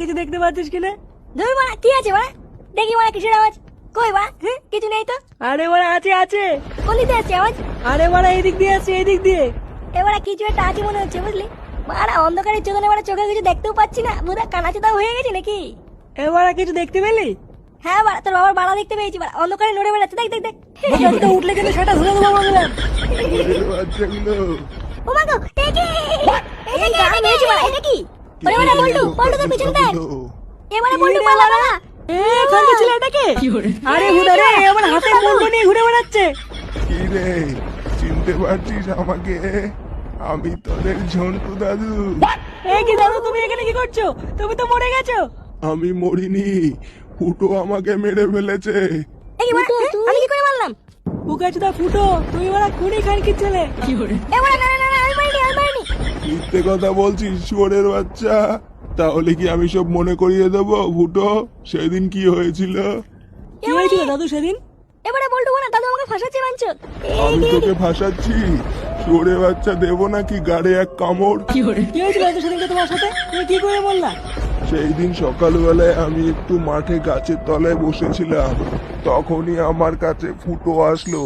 কিছু দেখতে পাচ্ছিস কিনা? ধুর বাড়া, কি আছে বাড়া? দেখি বাড়া কিসের আওয়াজ? কই বাড়া? কিছু নেই তো। আরে বাড়া আছে আছে। কোন দিকে আসছে আওয়াজ? আরে বাড়া এদিক দিয়ে আসছে, এদিক দিয়ে। এবারে কিছু একটা আছে মনে হচ্ছে, বুঝলি? বাড়া অন্ধকারের চোখে বাড়া চোখে কিছু দেখতেও পাচ্ছি না, পুরো কানাচোদা হয়ে গেছে নাকি? এবারে কিছু দেখতে পেলি? হ্যাঁ বাড়া, তোর বাবার বাড়া দেখতে পেয়েছি বাড়া, অন্ধকারে নড়ে বেড়াচ্ছে, দেখ দেখ দেখ। বোকাচোদা উঠলে কিন্তু সেটা ধরে দেবো বললাম। বাচ্চাগুলো ও মা গো, দেখি এই গান মেরেছে বাড়া, এটা কি? ওরে বাড়া বল্টু, বল্টু তোর পিছনে দেখ। এবারে বল্টু পালা বাড়া। খানকে ছিল এটাকে? আরে হুদা রে, আমার হাতে মুন্ডু নিয়ে ঘুরে বেড়াচ্ছে। কি রে, চিনতে পারছিস আমাকে? আমি তোদের ঝন্টু দাদু। এই কি দাদু, তুমি এখানে কি করছো? তুমি তো মরে গেছো। আমি মরিনি, ফুটো আমাকে মেরে ফেলেছে। এই কি বাড়া, আমি কি করে মারলাম? বোকাচোদা ফুটো, তুমি বাড়া খুনি খানকির ছেলে। এবারে না না না না, আমি মারিনি, আমি মারিনি। মিথ্যে কথা বলছিস শুয়োরের বাচ্চা। তাহলে কি আমি সব মনে করিয়ে দেবো ফুটো, সেদিন কি হয়েছিল? কি হয়েছিল দাদু সেদিন? এবারে বল্টু বাড়া, দাদু আমাকে ফাঁসাচ্ছে মানছো? আমি তোকে ফাঁসাচ্ছি? শুয়োরের বাচ্চা দেবো নাকি গাড়ে এক কামড়? কি হয়েছিল দাদু সেদিনকে তোমার সাথে? তুমি কি করে বললা? সেই দিন সকালবেলায় আমি একটু মাঠে গাছের তলায় বসেছিলাম, তখনই আমার কাছে ফুটো আসলো।